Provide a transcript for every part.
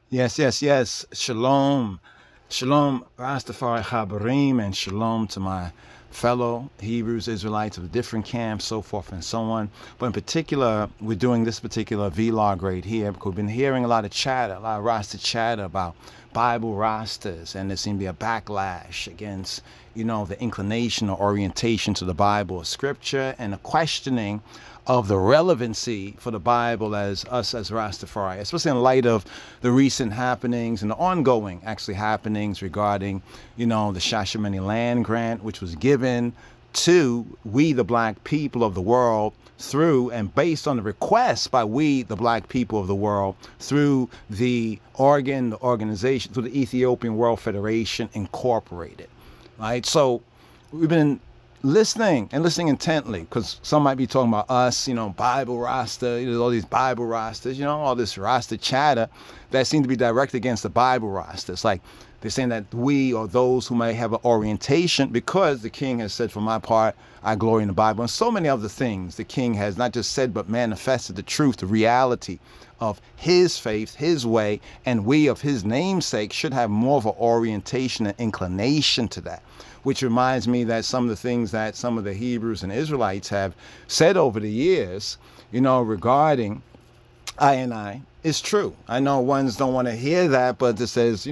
Yes, yes, yes. Shalom. Shalom, Rastafari Chabarim, and shalom to my fellow Hebrews, Israelites of different camps, so forth and so on. But in particular, we're doing this particular vlog right here because we've been hearing a lot of chatter, a lot of Rasta chatter about Bible Rastas, and there seemed to be a backlash against, the inclination or orientation to the Bible or Scripture, and a questioning of the relevancy for the Bible as us as Rastafari, especially in light of the recent happenings and the ongoing actually happenings regarding, the Shashamene land grant, which was given to we the black people of the world through and based on the request by we the black people of the world through the organization, through the Ethiopian World Federation Incorporated. Right? So we've been listening and listening intently, because some might be talking about us, Bible Rasta, all these Bible Rastas, all this Rasta chatter that seems to be directed against the Bible Rasta. It's like they're saying that we or those who may have an orientation, because the king has said, for my part, I glory in the Bible, and so many other things the king has not just said, but manifested the truth, the reality of his faith, his way, and we of his namesake should have more of an orientation and inclination to that. Which reminds me that some of the things that some of the Hebrews and Israelites have said over the years, regarding I is true. I know ones don't want to hear that, but it says,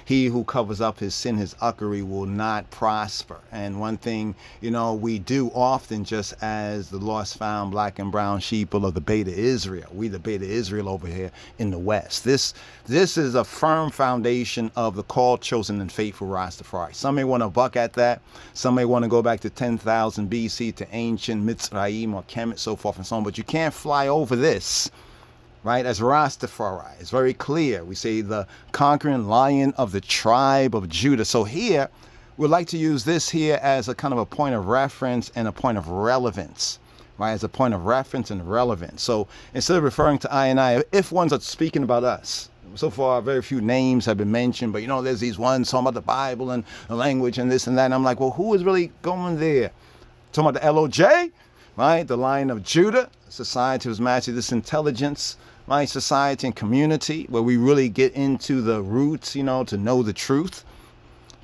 he who covers up his sin, his uckery, will not prosper. And one thing, we do often, just as the lost found black and brown sheeple of the Beta Israel, we the Beta Israel over here in the West. This is a firm foundation of the called, chosen, and faithful Rastafari. Some may want to buck at that. Some may want to go back to 10,000 BC to ancient Mitzrayim or Kemet, so forth and so on. But you can't fly over this. Right, as Rastafari, it's very clear. We say the conquering lion of the tribe of Judah. So here, we'd like to use this here as a kind of a point of reference and a point of relevance, right? As a point of reference and relevance. So instead of referring to I, if ones are speaking about us, so far very few names have been mentioned, but there's these ones talking about the Bible and the language and this and that. And I'm like, well, who is really going there? Talking about the LOJ, right? The Lion of Judah, society of His Majesty, this intelligence, right? Society and community where we really get into the roots, to know the truth.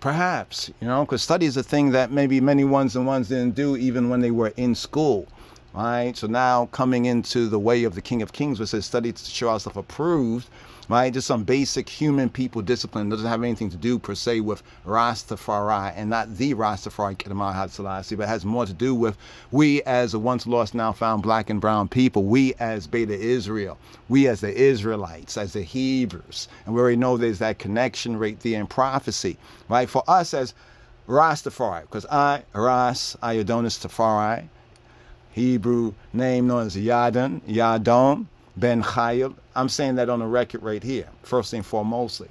Perhaps, because study is a thing that maybe many ones didn't do even when they were in school, right? So now coming into the way of the King of Kings, which says study to show ourselves approved, right? Just some basic human people discipline. Doesn't have anything to do per se with Rastafari, and not the Rastafari, but has more to do with we as a once lost, now found black and brown people, we as Beta Israel, we as the Israelites, as the Hebrews. And we already know there's that connection right there in prophecy, right? For us as Rastafari, because Rasiadonis Tafari, Hebrew name known as Yadon Ben Chayil. I'm saying that on the record right here, first and foremostly.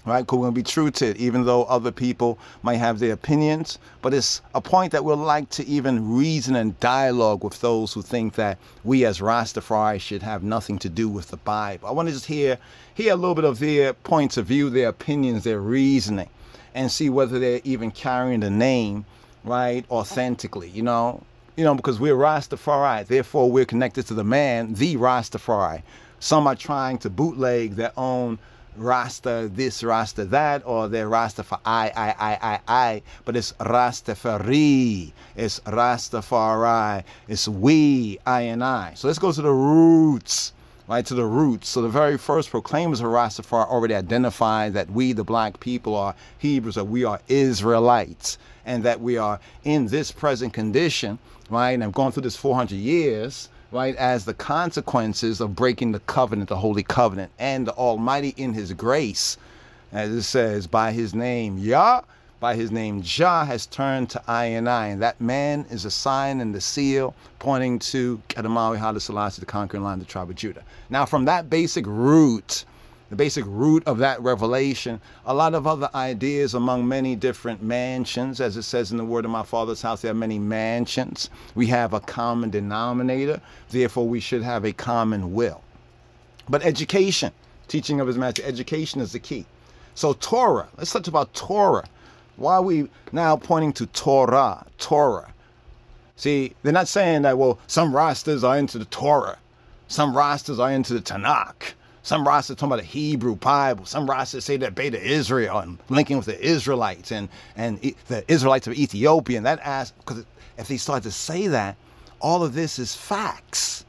Right? Because we're going to be true to it, even though other people might have their opinions. But it's a point that we'd like to even reason and dialogue with those who think that we as Rastafari should have nothing to do with the Bible. I want to just hear a little bit of their points of view, their opinions, their reasoning, and see whether they're even carrying the name, right, authentically, because we're Rastafari, therefore we're connected to the man, the Rastafari. Some are trying to bootleg their own Rasta this, Rasta that, or they're Rastafari, I, but it's Rastafari, it's Rastafari, it's we, I and I. So let's go to the roots, right, to the roots. So the very first proclaimers of Rastafari already identified that we, the black people, are Hebrews, that we are Israelites, and that we are in this present condition, right, and have gone through this 400 years, right, as the consequences of breaking the covenant, the holy covenant, and the Almighty in his grace, as it says, by his name Yah, by his name Jah, has turned to I, and that man is a sign and the seal pointing to Kedemawi Haile Selassie, the conquering line of the tribe of Judah. Now from that basic root, the basic root of that revelation, a lot of other ideas among many different mansions. As it says in the word of my Father's house, there are many mansions. We have a common denominator. Therefore, we should have a common will. But education, teaching of His Majesty, education is the key. So Torah, let's talk about Torah. Why are we now pointing to Torah? See, they're not saying that, well, some Rastas are into the Torah. Some Rastas are into the Tanakh. Some Rastas talking about the Hebrew Bible. Some Rastas say that Beta Israel and linking with the Israelites and the Israelites of Ethiopia. And that asks, because if they start to say that, all of this is facts,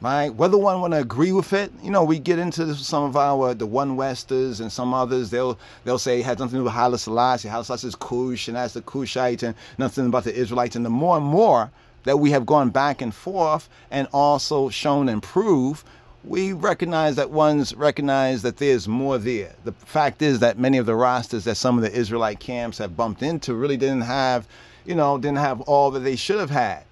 right? Whether one want to agree with it, you know, we get into this with some of the One Westers and some others. They'll say it has nothing to do with Haile Selassie. Haile Selassie is Cush, and that's the Cushites, and nothing about the Israelites. And the more that we have gone back and forth and also shown and proved, we recognize that there's more there. The fact is that many of the Rastas that some of the Israelite camps have bumped into really didn't have all that they should have had.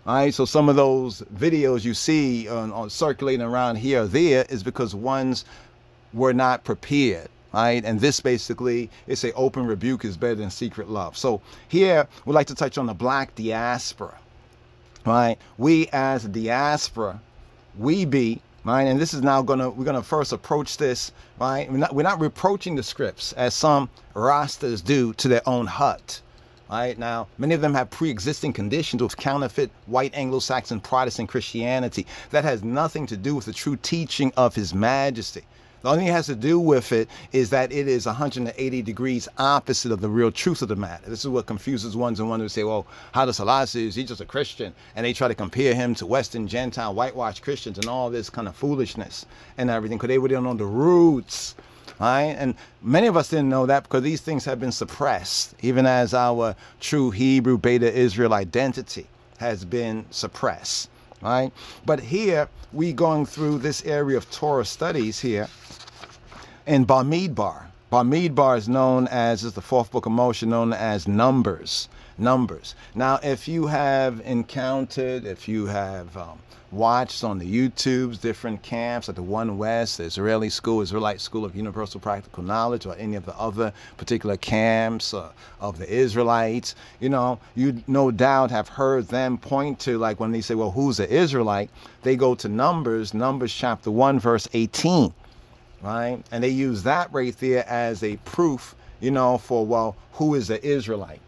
All right, so some of those videos you see on circulating around here or there is because ones were not prepared. Right, and this basically is a open rebuke is better than secret love. So here we'd like to touch on the black diaspora. Right, we as a diaspora, we be right, and this is now we're gonna first approach this. Right, we're not reproaching the scripts as some Rastas do to their own hut. Right, now many of them have pre-existing conditions with counterfeit white Anglo-Saxon Protestant Christianity that has nothing to do with the true teaching of His Majesty. The only thing it has to do with it is that it is 180 degrees opposite of the real truth of the matter. This is what confuses ones and ones who say, well, Haile Selassie, he's just a Christian. And they try to compare him to Western, Gentile, whitewashed Christians and all this kind of foolishness and everything, because they don't know the roots. Right? And many of us didn't know that because these things have been suppressed, even as our true Hebrew Beta Israel identity has been suppressed. Right? But here we going through this area of Torah studies here in Bamidbar. Bamidbar is known as, is the fourth book of Moshe, known as Numbers. Now, if you have encountered, if you have watched on the YouTubes, different camps at the One West, the Israelite School of Universal Practical Knowledge, or any of the other particular camps of the Israelites, you know, you no doubt have heard them point to, like when they say, well, who's an Israelite? They go to Numbers chapter 1, verse 18, right? And they use that right there as a proof, you know, for, well, who is an Israelite?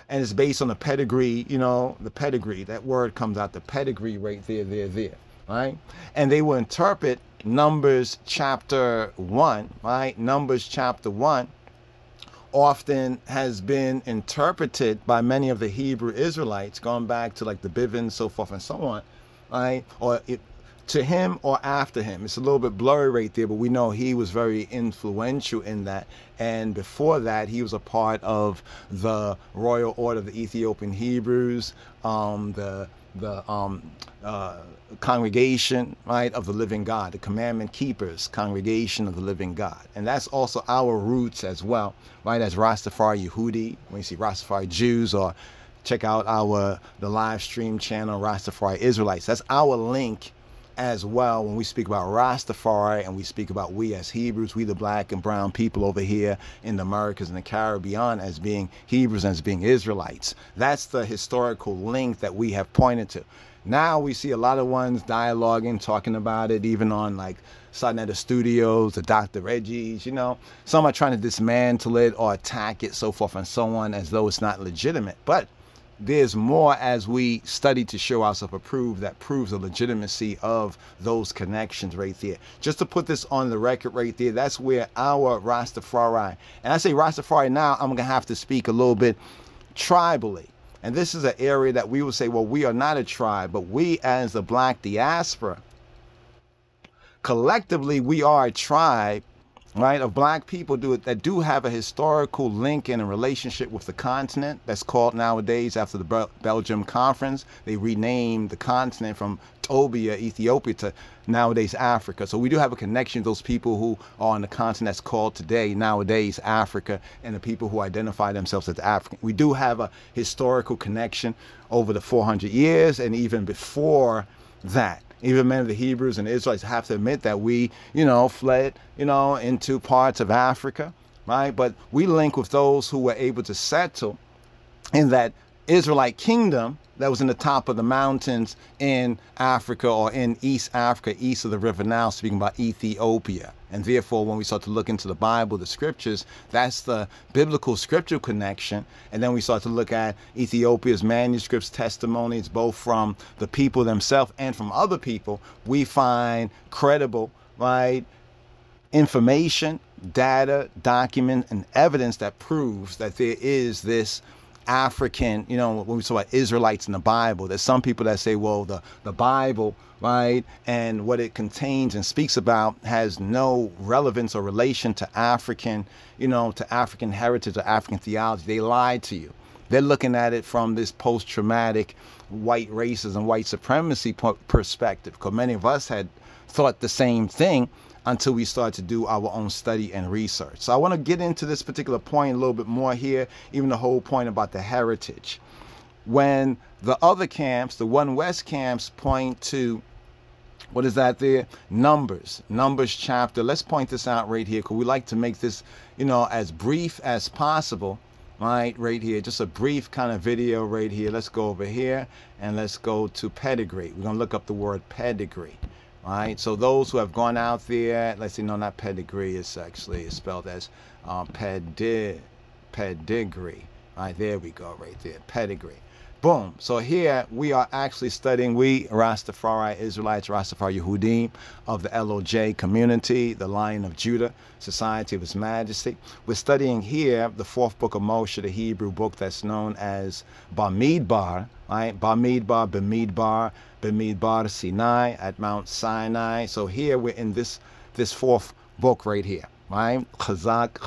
And it's based on the pedigree, you know, the pedigree. That word comes out, the pedigree right there, right? And they will interpret Numbers chapter 1, right? Numbers chapter 1 often has been interpreted by many of the Hebrew Israelites, going back to like the Bivens, so forth and so on, right? Or to him or after him. It's a little bit blurry right there, but we know he was very influential in that. And before that, he was a part of the Royal Order of the Ethiopian Hebrews, the congregation, right, of the living God, the commandment keepers, congregation of the living God. And that's also our roots as well, right, as Rastafari Yehudi, when you see RastafariJews, or check out the live stream channel, Rastafari Israelites. That's our link as well when we speak about Rastafari, and we speak about we as Hebrews, we the black and brown people over here in the Americas and the Caribbean as being Hebrews and as being Israelites. That's the historical link that we have pointed to. Now we see a lot of ones dialoguing, talking about it, even on like Sadnetta Studios, the Dr. Reggie's, you know. Some are trying to dismantle it or attack it, so forth and so on, as though it's not legitimate. But there's more as we study to show ourselves approved that proves the legitimacy of those connections right there. Just to put this on the record right there, that's where our Rastafari, and I say Rastafari now, I'm going to have to speak a little bit tribally. And this is an area that we will say, well, we are not a tribe, but we as the black diaspora, collectively, we are a tribe, right, of black people that do have a historical link and a relationship with the continent that's called nowadays, after the Belgium Conference, they renamed the continent from Tobia, Ethiopia, to nowadays Africa. So we do have a connection to those people who are on the continent that's called today, nowadays Africa, and the people who identify themselves as African. We do have a historical connection over the 400 years and even before that. Even many of the Hebrews and the Israelites have to admit that we, you know, fled, you know, into parts of Africa, right? But we link with those who were able to settle in that Israelite kingdom that was in the top of the mountains in Africa, or in East Africa, east of the River Nile, speaking about Ethiopia. And therefore, when we start to look into the Bible, the scriptures, that's the biblical scriptural connection. And then we start to look at Ethiopia's manuscripts, testimonies, both from the people themselves and from other people. We find credible, right, information, data, document, and evidence that proves that there is this African, you know, when we talk about Israelites in the Bible, there's some people that say, well, the Bible, right, and what it contains and speaks about has no relevance or relation to African, you know, to African heritage or African theology. They lied to you. They're looking at it from this post-traumatic white racism, white supremacy perspective, because many of us had thought the same thing until we start to do our own study and research. So I want to get into this particular point a little bit more here, even the whole point about the heritage. When the other camps, the One West camps, point to, what is that there? Numbers chapter. Let's point this out right here, because we like to make this, you know, as brief as possible, right here. Just a brief kind of video right here. Let's go over here and let's go to pedigree. We're going to look up the word pedigree. All right, so those who have gone out there, let's see, no, not pedigree, it's actually spelled as pedigree. All right, there we go, right there, pedigree. Boom. So here we are actually studying, we Rastafari Israelites, Rastafari Yehudim of the LOJ community, the Lion of Judah, Society of His Majesty. We're studying here the fourth book of Moshe, the Hebrew book that's known as Bamidbar, right? Bamidbar Sinai, at Mount Sinai. So here we're in this fourth book right here, right? Chazak,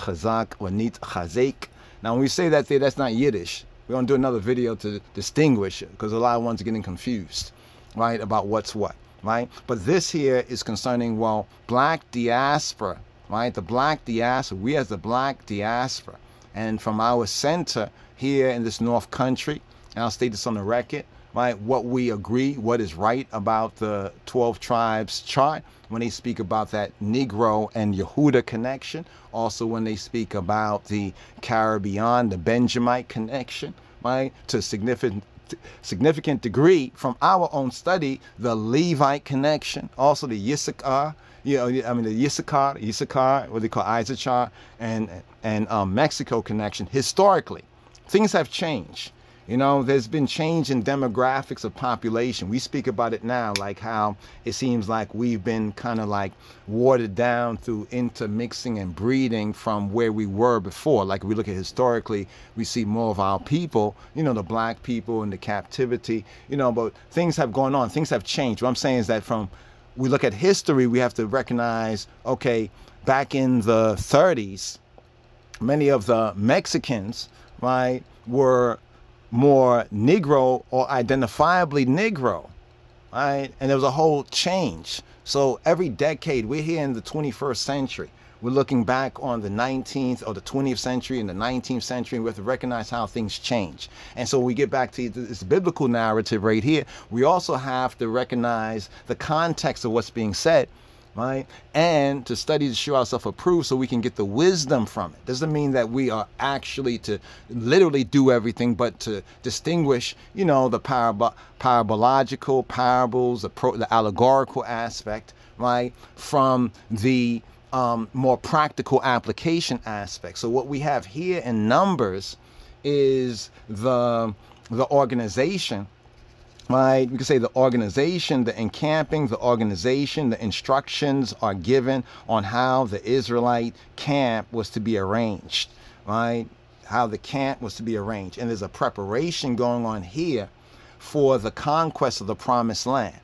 Wanit, Chazek. Now when we say that there, that's not Yiddish. We're going to do another video to distinguish it, because a lot of ones are getting confused, right, about what's what, right? But this here is concerning, well, black diaspora, right? The black diaspora, we as the black diaspora. And from our center here in this North Country, and I'll state this on the record, right, what we agree, what is right about the 12 tribes chart, when they speak about that Negro and Yehuda connection, also when they speak about the Caribbean, the Benjamite connection, right, to a significant degree from our own study, the Levite connection, also the Issachar, you know, I mean the Issachar, what they call Issachar, and Mexico connection. Historically, things have changed. You know, there's been change in demographics of population. We speak about it now, like how it seems like we've been kind of like watered down through intermixing and breeding from where we were before. Like if we look at historically, we see more of our people, you know, the black people in the captivity, you know, but things have gone on, things have changed. What I'm saying is that from, we look at history, we have to recognize, okay, back in the 30s, many of the Mexicans, right, were more Negro or identifiably Negro, right? And there was a whole change. So every decade, we're here in the 21st century. We're looking back on the 19th or the 20th century and the 19th century, and we have to recognize how things change. And so we get back to this biblical narrative right here. We also have to recognize the context of what's being said, right? And to study to show ourselves approved so we can get the wisdom from it. Doesn't mean that we are actually to literally do everything, but to distinguish, you know, the parabological parables, the allegorical aspect, right, from the more practical application aspect. So what we have here in Numbers is the organization, right? We can say the organization, the encamping, the organization, the instructions are given on how the Israelite camp was to be arranged, right? How the camp was to be arranged. And there's a preparation going on here for the conquest of the promised land.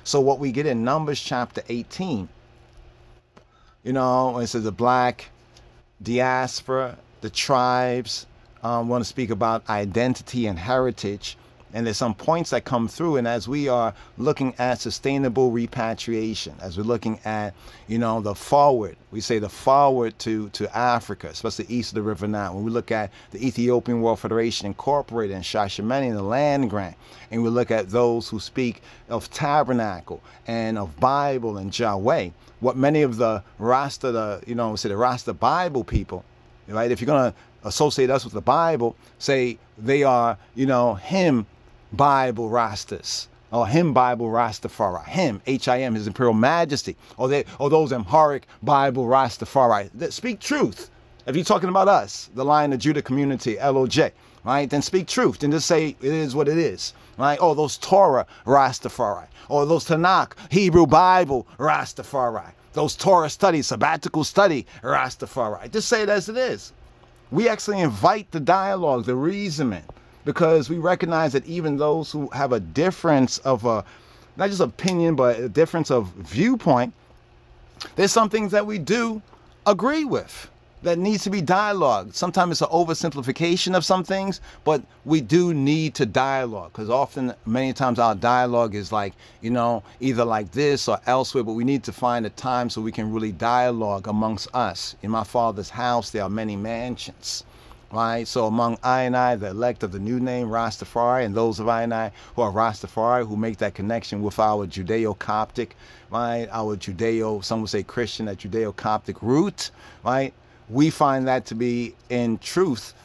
So what we get in Numbers chapter 18, you know, it says the black diaspora, the tribes want to speak about identity and heritage. And there's some points that come through. And as we are looking at sustainable repatriation, as we're looking at, you know, the forward, we say the forward to Africa, especially east of the River Nile. When we look at the Ethiopian World Federation Incorporated and Shashamani and the land grant, and we look at those who speak of tabernacle and of Bible and Yahweh, what many of the Rasta, the Rasta Bible people, right? If you're going to associate us with the Bible say they are, you know, him Bible Rastas, or him Bible Rastafari, him, H-I-M, His Imperial Majesty, or those Amharic Bible Rastafari that speak truth. If you're talking about us, the Lion of Judah community, LOJ, right, then speak truth. Then just say it is what it is, right? Or those Torah Rastafari, or those Tanakh, Hebrew Bible Rastafari, those Torah study, sabbatical study Rastafari. Just say it as it is. We actually invite the dialogue, the reasoning, because we recognize that even those who have a difference of not just opinion, but a difference of viewpoint, there's some things that we do agree with that needs to be dialogued. Sometimes it's an oversimplification of some things, but we do need to dialogue, because often, many times our dialogue is like, you know, either like this or elsewhere, but we need to find a time so we can really dialogue amongst us. In my Father's house, there are many mansions. Right, so among I and I, the elect of the new name Rastafari, and those of I and I who are Rastafari, who make that connection with our Judeo-Coptic, right, our Judeo, some would say Christian, that Judeo-Coptic root, right, we find that to be in truth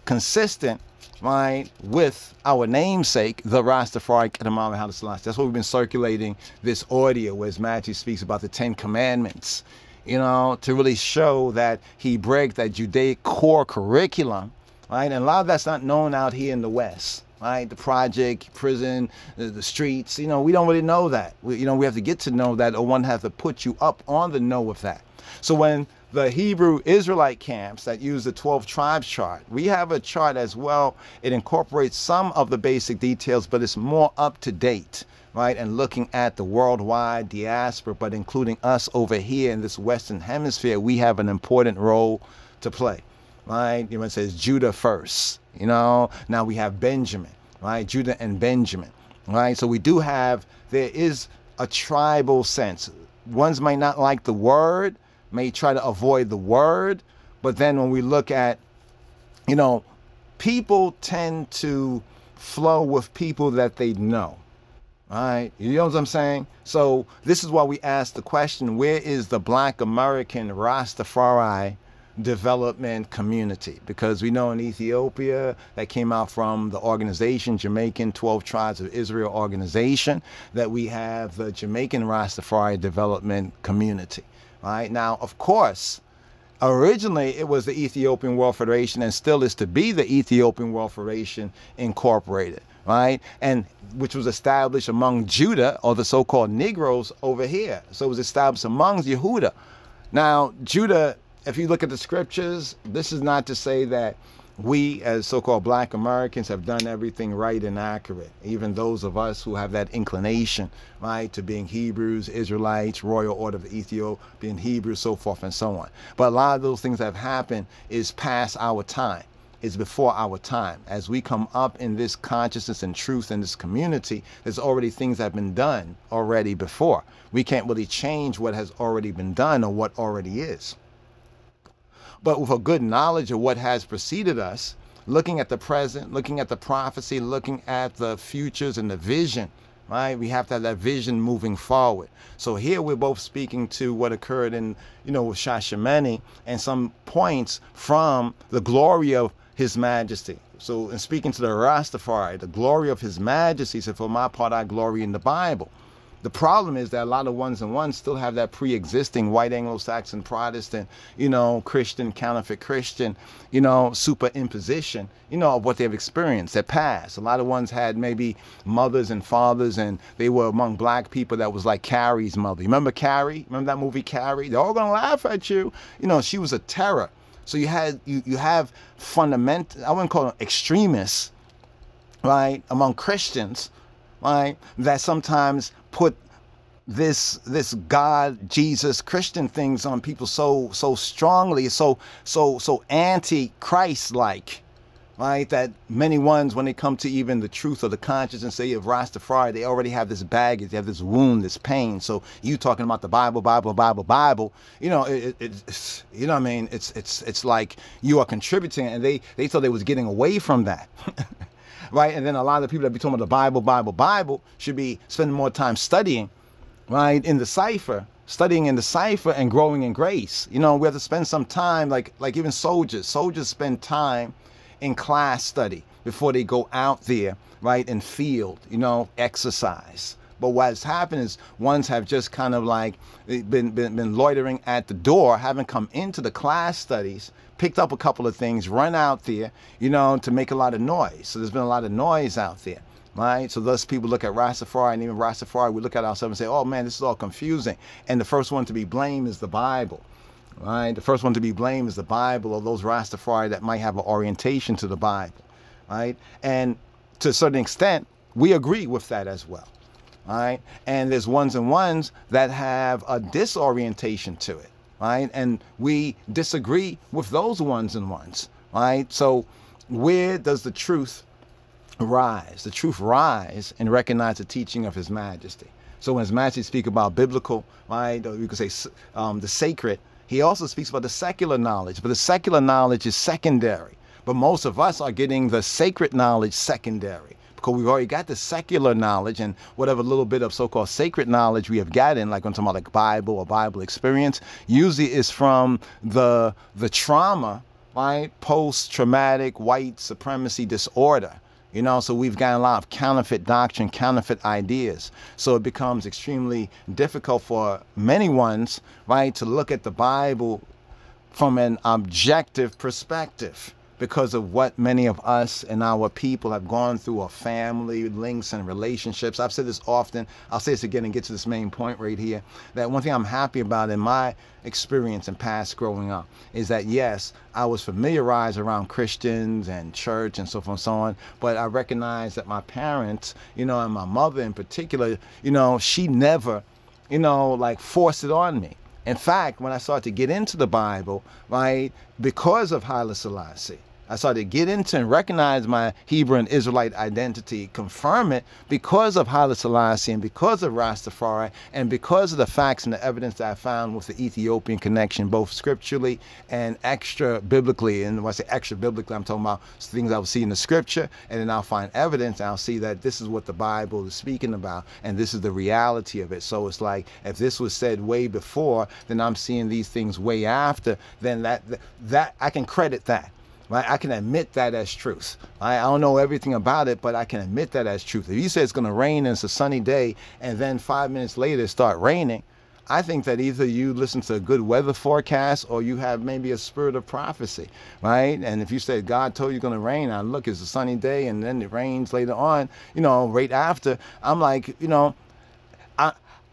consistent, right, with our namesake, the Rastafari Kedamama Haile Selassie. That's what we've been circulating this audio, where His Majesty speaks about the 10 Commandments, you know, to really show that he breaks that Judaic core curriculum, right? And a lot of that's not known out here in the West, right? The project, prison, the streets, you know, we don't really know that. We have to get to know that, or one has to put you up on the know of that. So when the Hebrew Israelite camps that use the 12 tribes chart, we have a chart as well. It incorporates some of the basic details, but it's more up to date, right? And looking at the worldwide diaspora, but including us over here in this Western Hemisphere, we have an important role to play, right? You know, it says Judah first, you know, now we have Benjamin, right? Judah and Benjamin, right? So we do have, there is a tribal sense. Ones might not like the word, may try to avoid the word, but then when we look at, you know, people tend to flow with people that they know. All right, you know what I'm saying? So this is why we ask the question, where is the Black American Rastafari development community? Because we know in Ethiopia, that came out from the organization, Jamaican 12 Tribes of Israel organization, that we have the Jamaican Rastafari development community. Right? Now, of course, originally it was the Ethiopian World Federation, and still is to be the Ethiopian World Federation Incorporated, right? And which was established among Judah, or the so-called Negroes over here. So it was established among Yehuda. Now, Judah, if you look at the scriptures, this is not to say that we as so-called Black Americans have done everything right and accurate. Even those of us who have that inclination, right, to being Hebrews, Israelites, Royal Order of Ethiopia, Hebrews, so forth and so on. But a lot of those things that have happened is past our time. It's before our time. As we come up in this consciousness and truth in this community, there's already things that have been done already before. We can't really change what has already been done or what already is. But with a good knowledge of what has preceded us, looking at the present, looking at the prophecy, looking at the futures and the vision, right? We have to have that vision moving forward. So here we're both speaking to what occurred in, you know, with Shashamene, and some points from the glory of His Majesty. So in speaking to the Rastafari, the glory of His Majesty, said, for my part, I glory in the Bible. The problem is that a lot of ones and ones still have that pre-existing white Anglo-Saxon Protestant, you know, Christian, counterfeit Christian, you know, superimposition, you know, of what they've experienced, their past. A lot of ones had maybe mothers and fathers, and they were among black people that was like Carrie's mother. You remember Carrie? Remember that movie Carrie? They're all gonna laugh at you. You know, she was a terror. So you have fundamental, I wouldn't call them extremists, right, among Christians, right, that sometimes put this God, Jesus, Christian things on people so strongly, so anti-Christ-like, right, that many ones, when they come to even the truth of the consciousness of Rastafari, they already have this baggage, they have this wound, this pain. So you talking about the Bible, you know, it's, you know what I mean, it's like you are contributing, and they thought they was getting away from that. Right? And then a lot of the people that be talking about the Bible should be spending more time studying, right, in the cipher, studying in the cipher and growing in grace. We have to spend some time, like even soldiers. Soldiers spend time in class study before they go out there, right, in field, exercise. But what's happened is ones have just kind of like been loitering at the door, haven't come into the class studies, picked up a couple of things, run out there, to make a lot of noise. So there's been a lot of noise out there, right? So thus people look at Rastafari, and even Rastafari, we look at ourselves and say, oh man, this is all confusing. And the first one to be blamed is the Bible, right? The first one to be blamed is the Bible, or those Rastafari that might have an orientation to the Bible, right? And to a certain extent, we agree with that as well. Right? And there's ones and ones that have a disorientation to it, right? And we disagree with those ones and ones, right? So where does the truth rise? The truth rise and recognize the teaching of His Majesty. So when His Majesty speaks about biblical, right, or you could say the sacred, He also speaks about the secular knowledge, but the secular knowledge is secondary. But most of us are getting the sacred knowledge secondary, because we've already got the secular knowledge, and whatever little bit of so-called sacred knowledge we have gotten, like I'm talking about like Bible or Bible experience, usually is from the trauma, right? Post-traumatic white supremacy disorder. So we've got a lot of counterfeit doctrine, counterfeit ideas. So it becomes extremely difficult for many ones, right, to look at the Bible from an objective perspective, because of what many of us and our people have gone through, our family links and relationships. I've said this often. I'll say this again and get to this main point right here, that one thing I'm happy about in my experience and past growing up is that, yes, I was familiarized around Christians and church and so forth and so on, but I recognize that my parents, and my mother in particular, she never, like forced it on me. In fact, when I started to get into the Bible, right, because of Haile Selassie, I started to get into and recognize my Hebrew and Israelite identity, confirm it because of Haile Selassie and because of Rastafari and because of the facts and the evidence that I found with the Ethiopian connection, both scripturally and extra biblically. And when I say extra biblically, I'm talking about things I will see in the scripture, and then I'll find evidence and I'll see that this is what the Bible is speaking about and this is the reality of it. So it's like, if this was said way before, then I'm seeing these things way after, then that I can credit that. Right? I can admit that as truth. I don't know everything about it, but I can admit that as truth. If you say it's going to rain and it's a sunny day, and then 5 minutes later it start raining, I think that either you listen to a good weather forecast or you have maybe a spirit of prophecy, right? And if you say God told you going to rain, and look, it's a sunny day, and then it rains later on, right after, I'm like,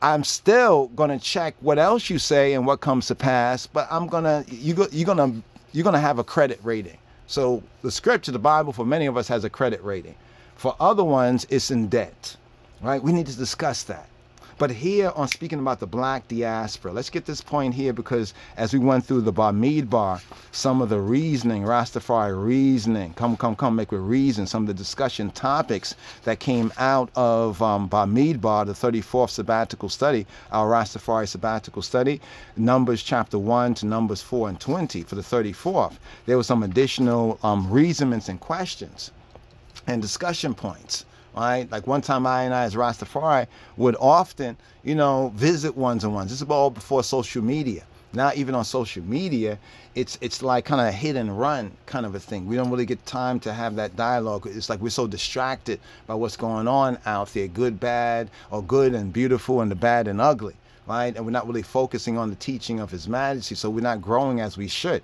I'm still going to check what else you say and what comes to pass, but you're going to have a credit rating. So the scripture, the Bible, for many of us has a credit rating. For other ones, it's in debt, right? We need to discuss that. But here on speaking about the black diaspora, let's get this point here, because as we went through the Bamidbar, some of the reasoning, Rastafari reasoning, come, make with reason, some of the discussion topics that came out of Bamidbar, the 34th sabbatical study, our Rastafari sabbatical study, Numbers chapter 1 to Numbers 4 and 20 for the 34th. There were some additional reasonments and questions and discussion points. Right? Like one time I as Rastafari would often, visit ones and ones. This is all before social media. Now even on social media, it's like kind of hit and run kind of a thing. We don't really get time to have that dialogue. It's like we're so distracted by what's going on out there, good, bad, or good and beautiful and the bad and ugly, right? And we're not really focusing on the teaching of His Majesty, so we're not growing as we should,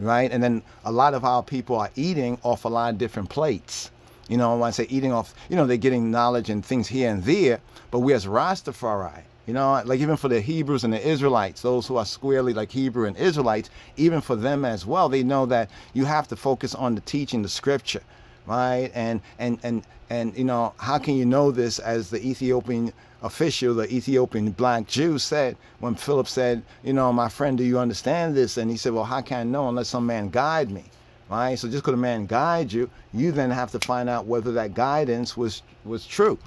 right? And then a lot of our people are eating off a lot of different plates. When I say eating off, they're getting knowledge and things here and there, but we as Rastafari, like even for the Hebrews and the Israelites, those who are squarely like Hebrew and Israelites, even for them as well, they know that you have to focus on the teaching, the scripture, right? And how can you know this, as the Ethiopian official, the Ethiopian black Jew said, when Philip said, my friend, do you understand this? And he said, well, how can I know unless some man guide me? Right? So just because a man guides you, you then have to find out whether that guidance was true.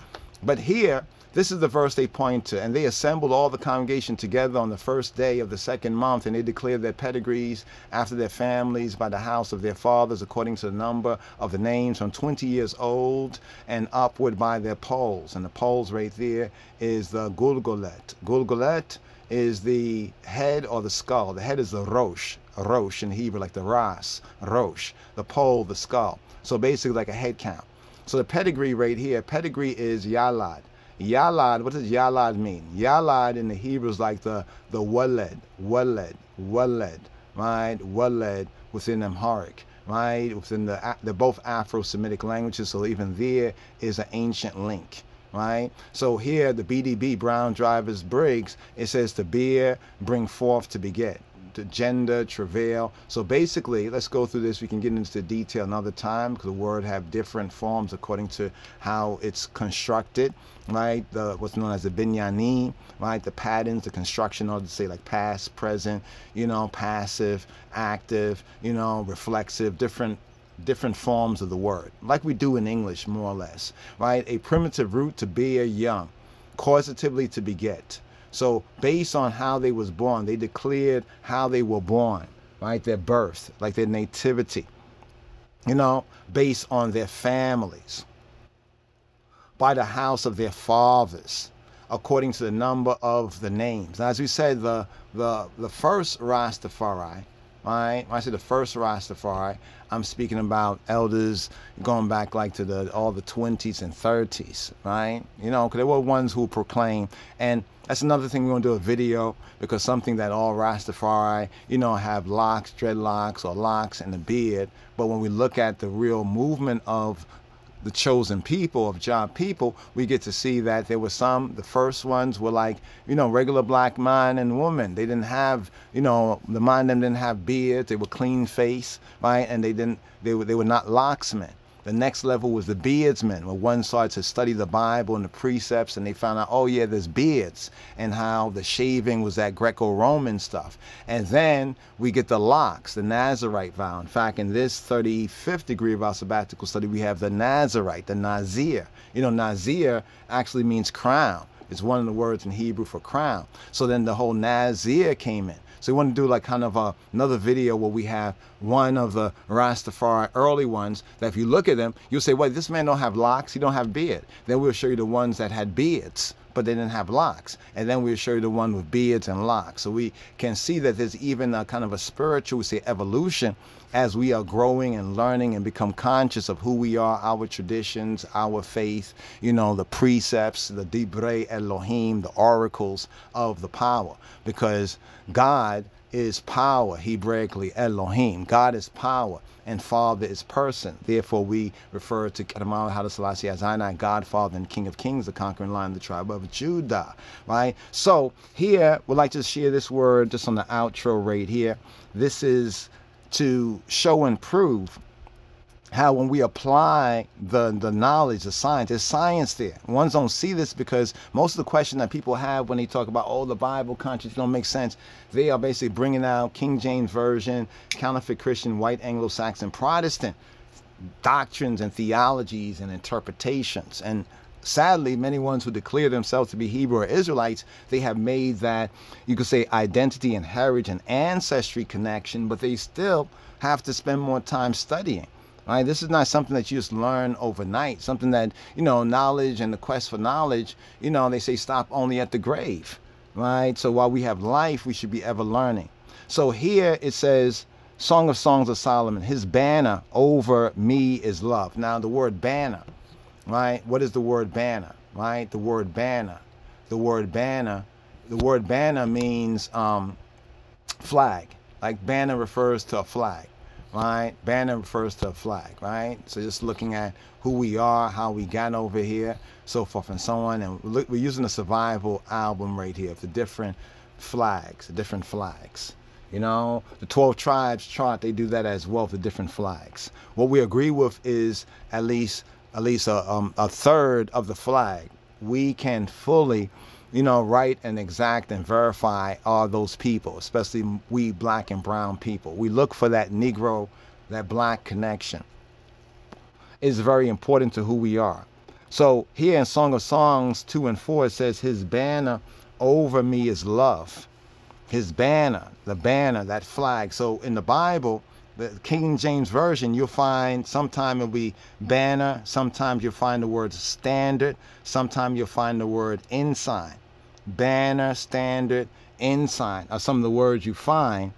But here, this is the verse they point to. And they assembled all the congregation together on the first day of the second month, and they declared their pedigrees after their families by the house of their fathers, according to the number of the names, from 20 years old and upward by their polls. And the polls right there is the Gulgolet. Gulgolet is the head or the skull. The head is the rosh in Hebrew, like the ras, rosh, the pole, the skull. So basically like a head count. So the pedigree right here, pedigree is yalad. Yalad, what does yalad mean? Yalad in the Hebrew is like the waled, right? Waled within Amharic, right? Within they're both Afro-Semitic languages, so even there is an ancient link, right? So here, the BDB, Brown Drivers Briggs, it says to bear, bring forth, to beget, to gender, travail. So basically, let's go through this. We can get into the detail another time, because the word have different forms according to how it's constructed, right? What's known as the binyani, right? The patterns, the construction, or to say like past, present, you know, passive, active, you know, reflexive, different forms of the word, like we do in English, more or less, right? A primitive root, to bear young, causatively, to beget. So based on how they was born, they declared how they were born, right? Their birth, like their nativity, you know, based on their families, by the house of their fathers, according to the number of the names. Now, as we said, the first Rastafari, right? When I say the first Rastafari, I'm speaking about elders going back like to all the 20s and 30s, right? You know, because they were ones who proclaimed. And that's another thing, we're going to do a video, because something that all Rastafari, you know, have locks, dreadlocks, or locks and a beard. But when we look at the real movement of the chosen people, of Jah people, we get to see that there were some, the first ones were like, you know, regular black man and woman. They didn't have, you know, the man them didn't have beards. They were clean face, right? And they were not locksmen. The next level was the beardsmen, where one started to study the Bible and the precepts, and they found out, oh yeah, there's beards, and how the shaving was that Greco-Roman stuff. And then we get the locks, the Nazarite vow. In fact, in this 35th degree of our sabbatical study, we have the Nazarite, the Nazir. You know, Nazir actually means crown. It's one of the words in Hebrew for crown. So then the whole Nazir came in. So we want to do like kind of another video where we have one of the Rastafari early ones that if you look at them, you'll say, well, this man don't have locks, he don't have beard. Then we'll show you the ones that had beards, but they didn't have locks. And then we'll show you the one with beards and locks. So we can see that there's even a kind of a spiritual, we say, evolution, as we are growing and learning and become conscious of who we are, our traditions, our faith, you know, the precepts, the Dibre Elohim, the oracles of the power. Because God is power, Hebraically Elohim. God is power, and Father is person. Therefore, we refer to Kadamawa Haile Selassie as Ainai, God, Father, and King of Kings, the conquering lion of the tribe of Judah, right? So here, we'd like to share this word just on the outro right here. This is to show and prove how when we apply the knowledge, the science, there's science there. Ones don't see this because most of the question that people have when they talk about, oh, the Bible conscience don't make sense, they are basically bringing out King James Version, counterfeit Christian, white Anglo-Saxon, Protestant doctrines and theologies and interpretations. And sadly, many ones who declare themselves to be Hebrew or Israelites, they have made that, you could say, identity and heritage and ancestry connection, but they still have to spend more time studying. Right? This is not something that you just learn overnight, something that, you know, knowledge and the quest for knowledge, you know, they say stop only at the grave, right? So while we have life, we should be ever learning. So here it says, Song of Songs of Solomon, his banner over me is love. Now the word banner, right? What is the word banner, right? The word banner, the word banner means flag. Like banner refers to a flag. Right? Banner refers to a flag, right? So just looking at who we are, how we got over here, so forth and so on. And we're using a survival album right here of the different flags, You know, the 12 tribes chart, they do that as well, the different flags. What we agree with is at least a third of the flag. We can fully, you know, write and exact and verify are those people, especially we black and brown people. We look for that Negro, that black connection. It's very important to who we are. So here in Song of Songs 2 and 4, it says, his banner over me is love. His banner, the banner, that flag. So in the Bible, the King James Version, you'll find sometime it'll be banner, sometimes you'll find the word standard, sometimes you'll find the word ensign. Banner, standard, ensign are some of the words you find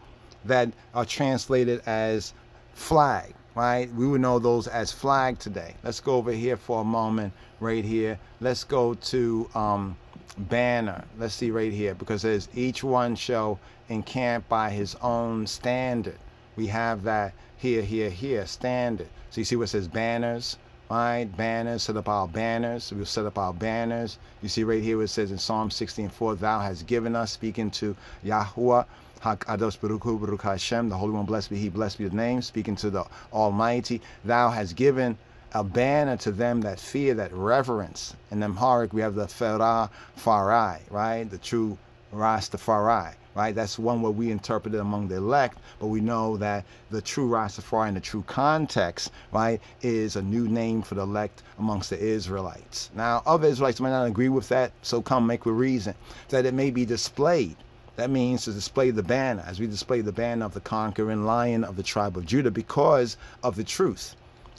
that are translated as flag, right? We would know those as flag today. Let's go over here for a moment, right here. Let's go to banner. Let's see right here, because it says each one shall encamp by his own standard. We have that here, standard. So you see what it says banners, right? Banners, set up our banners. We'll set up our banners. You see right here where it says in Psalm 16:4, thou hast given us, speaking to Yahuwah, Hakadosh Baruch Hu, Baruch Hashem, the Holy One, blessed be He, blessed be the name, speaking to the Almighty. Thou hast given a banner to them that fear, that reverence. In Amharic, we have the Rastafari, right? The true Rastafari, right? That's one where we interpret it among the elect, but we know that the true Rastafari in the true context, right, is a new name for the elect amongst the Israelites. Now, other Israelites might not agree with that, so come make a reason that it may be displayed. That means to display the banner, as we display the banner of the conquering lion of the tribe of Judah, because of the truth,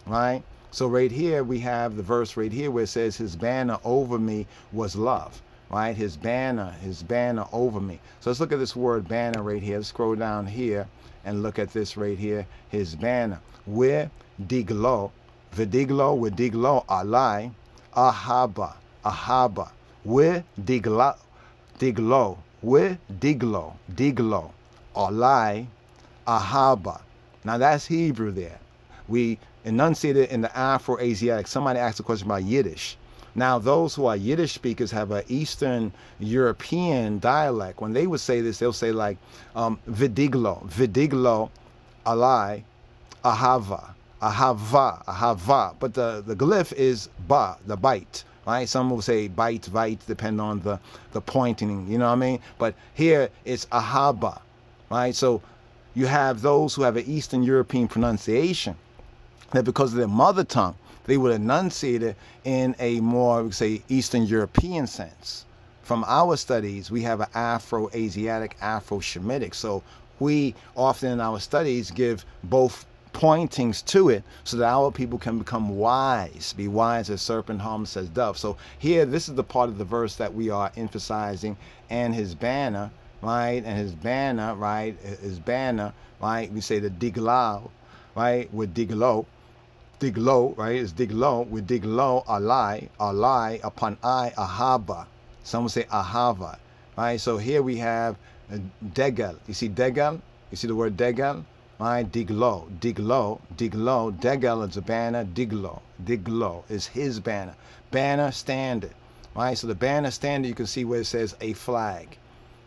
right? So right here we have the verse right here where it says his banner over me was love, right? His banner over me. So let's look at this word banner right here. Let's scroll down here and look at this right here, his banner. Where diglo, vidiglo, with diglo, alai, ahaba, where diglo, with diglo, alai, ahaba. Now that's Hebrew there. We enunciate it in the Afro-Asiatic. Somebody asked a question about Yiddish. Now, those who are Yiddish speakers have an Eastern European dialect. When they would say this, they'll say like vidiglo, alai, ahava. But the glyph is ba, the bite, right? Some will say bite, depend on the pointing, you know what I mean? But here it's ahaba, right? So you have those who have an Eastern European pronunciation, that because of their mother tongue, they would enunciate it in a more, we say, Eastern European sense. From our studies, we have an Afro-Asiatic, Afro-Shemitic. So we often in our studies give both pointings to it so that our people can become wise. Be wise as serpent, harmless as dove. So here, this is the part of the verse that we are emphasizing, and his banner, right? And his banner, right? His banner, right? We say the diglau, right? With diglo, right? It's diglo, with diglo, alai, upon I, ahaba. Some will say ahava, right? So here we have degel. You see degel? You see the word degel? Right? Diglo, degel is a banner, diglo is his banner. Banner standard, right? So the banner standard, you can see where it says a flag,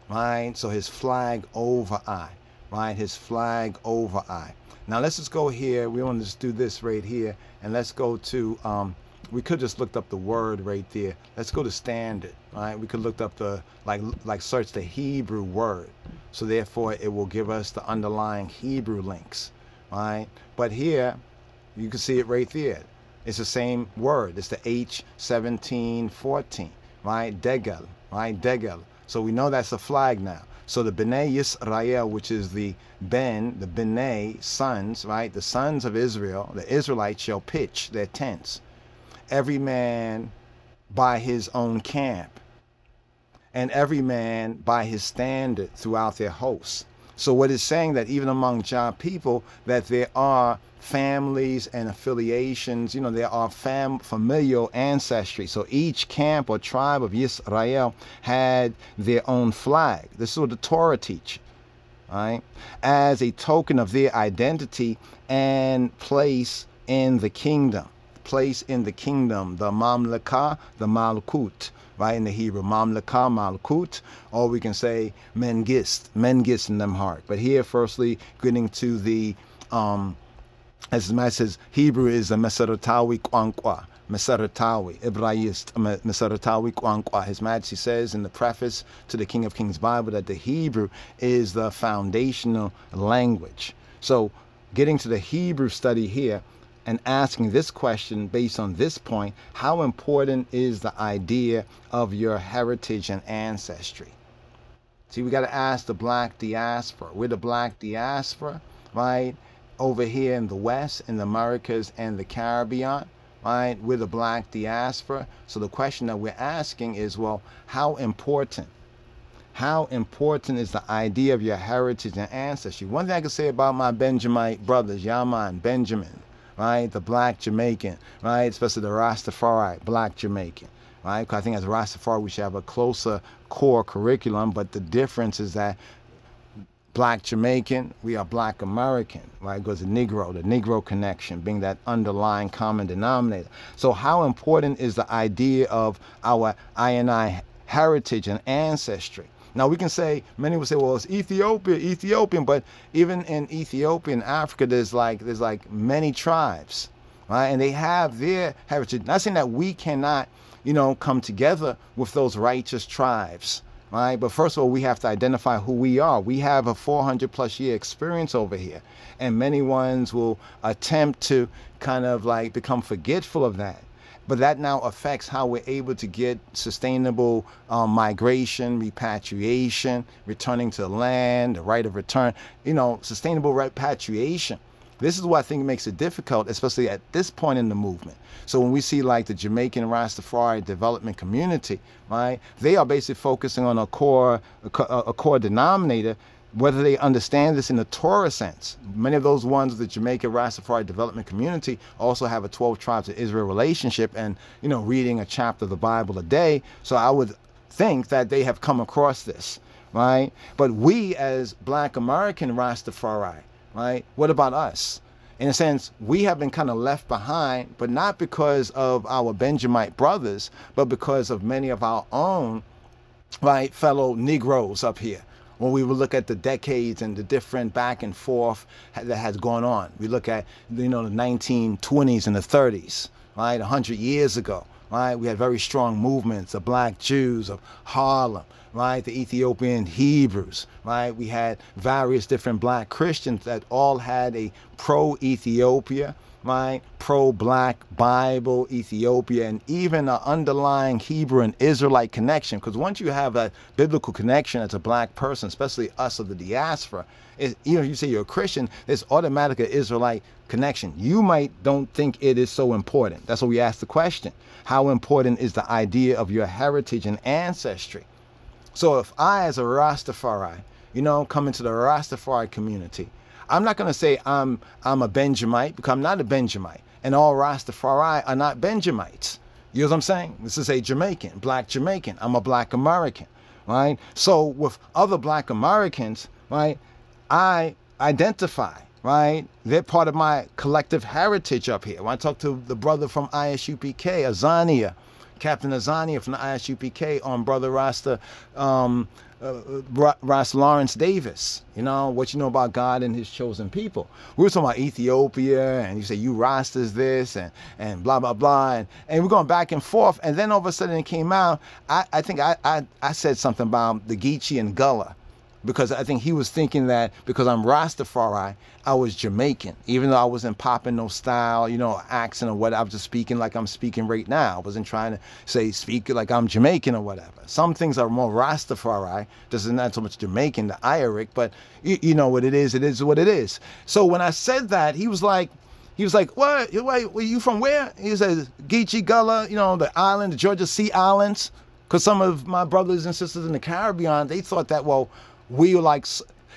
right? So his flag over I, right? His flag over I. Now let's just go here. We want to just do this right here, and let's go to we could just look up the word right there. Let's go to standard, right? We could look up the like search the Hebrew word, so therefore it will give us the underlying Hebrew links, right? But here you can see it right there. It's the same word. It's the H1714, right? Degel, right? Degel. So we know that's a flag now. So the B'nai Yisrael, which is the B'nai sons, right? The sons of Israel, the Israelites shall pitch their tents, every man by his own camp, and every man by his standard throughout their hosts. So what it's saying that even among Jah people, that there are families and affiliations, you know, there are familial ancestry. So each camp or tribe of Yisrael had their own flag. This is what the Torah teaches, right? As a token of their identity and place in the kingdom. Place in the kingdom, the mamlaka, the malkut, right? In the Hebrew, mamlaka, malkut, or we can say mengist in them heart. But here, firstly, getting to the as the man says, Hebrew is a Meseratawi Kwankwa, Meseratawi, Ibraist, Meseratawi Kwankwa. His Majesty says in the preface to the King of Kings Bible that the Hebrew is the foundational language. So getting to the Hebrew study here and asking this question based on this point, how important is the idea of your heritage and ancestry? See, we got to ask the black diaspora. We're the black diaspora, right? Over here in the West, in the Americas and the Caribbean, right? We're the black diaspora. So the question that we're asking is, well, how important how important is the idea of your heritage and ancestry. One thing I can say about my Benjamite brothers, Yaman, Benjamin, right, the black Jamaican, right, especially the Rastafari, black Jamaican, right, because I think as Rastafari we should have a closer core curriculum, but the difference is that black Jamaican, we are black American, right? Because the Negro connection being that underlying common denominator. So how important is the idea of our I heritage and ancestry? Now we can say, many will say, well, it's Ethiopian, but even in Ethiopia and Africa, there's like many tribes, right? And they have their heritage. Not saying that we cannot, you know, come together with those righteous tribes, right? But first of all, we have to identify who we are. We have a 400+ year experience over here, and many ones will attempt to kind of like become forgetful of that. But that now affects how we're able to get sustainable migration, repatriation, returning to the land, the right of return, you know, sustainable repatriation. This is what I think makes it difficult, especially at this point in the movement. So when we see like the Jamaican Rastafari development community, right, they are basically focusing on a core denominator, whether they understand this in the Torah sense. Many of those ones of the Jamaican Rastafari development community also have a 12 tribes of Israel relationship and, you know, reading a chapter of the Bible a day. So I would think that they have come across this, right? But we as black American Rastafari, right, what about us? In a sense, we have been kind of left behind, but not because of our Benjamite brothers, but because of many of our own, right, fellow Negroes up here. When we would look at the decades and the different back and forth that has gone on, we look at, you know, the 1920s and the 30s, right, 100 years ago, right, we had very strong movements, the black Jews of Harlem, right, the Ethiopian Hebrews, right, we had various different black Christians that all had a pro-Ethiopia, right, pro-black Bible, Ethiopia, and even an underlying Hebrew and Israelite connection. Because once you have that biblical connection as a black person, especially us of the diaspora, you know, you say you're a Christian, there's automatic an Israelite connection. You might don't think it is so important. That's why we ask the question, how important is the idea of your heritage and ancestry? So if I, as a Rastafari, you know, come into the Rastafari community, I'm not going to say I'm a Benjamite, because I'm not a Benjamite. And all Rastafari are not Benjamites. You know what I'm saying? This is a Jamaican, black Jamaican. I'm a black American, right? So with other black Americans, right, I identify, right? They're part of my collective heritage up here. When I talk to the brother from ISUPK, Azania, Captain Azania from the ISUPK on Brother Rasta, Rasta Lawrence Davis, you know, what you know about God and his chosen people. We were talking about Ethiopia, and you say, you Rastas this, and blah, blah, blah. And we're going back and forth. And then all of a sudden it came out, I think I said something about the Geechee and Gullah, because I think he was thinking that because I'm Rastafari, I was Jamaican, even though I wasn't popping no style, you know, accent or what. I was just speaking like I'm speaking right now. I wasn't trying to say speak like I'm Jamaican or whatever. Some things are more Rastafari. This is not so much Jamaican, the Iric, but you know what it is what it is. So when I said that, he was like, what? You from where? He says, Geechee, Gullah, you know, the island, the Georgia Sea Islands. Because some of my brothers and sisters in the Caribbean, they thought that, well, we were like,